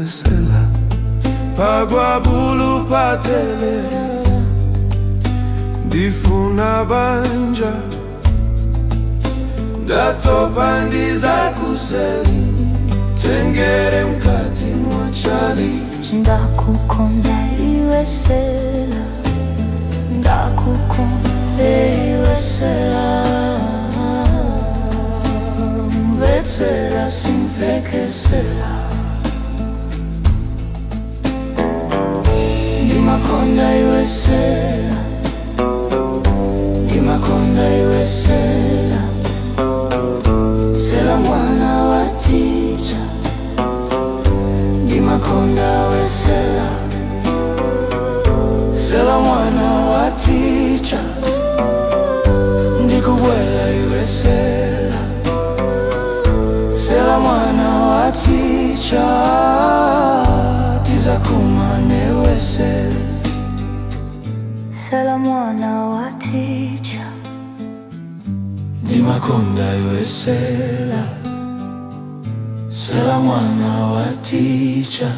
iwe Sela pagwa bulu patele ndifuna banja ndatopa ndiza kuseli tengere mkati mwachali ndakukonda iwe Sela ndakukonda iwe Sela mvetsera simpeke Sela ndimakonda iwe Sela ndimakonda iwe Sela Sela mwana wa Ticha ndimakonda iwe Sela Sela mwana wa Ticha ndikubwela iwe Sela Sela mwana wa Ticha tizakumane iwe Sela Sela mwana wa Ticha ndimakonda iwe Sela Sela mwana wa Ticha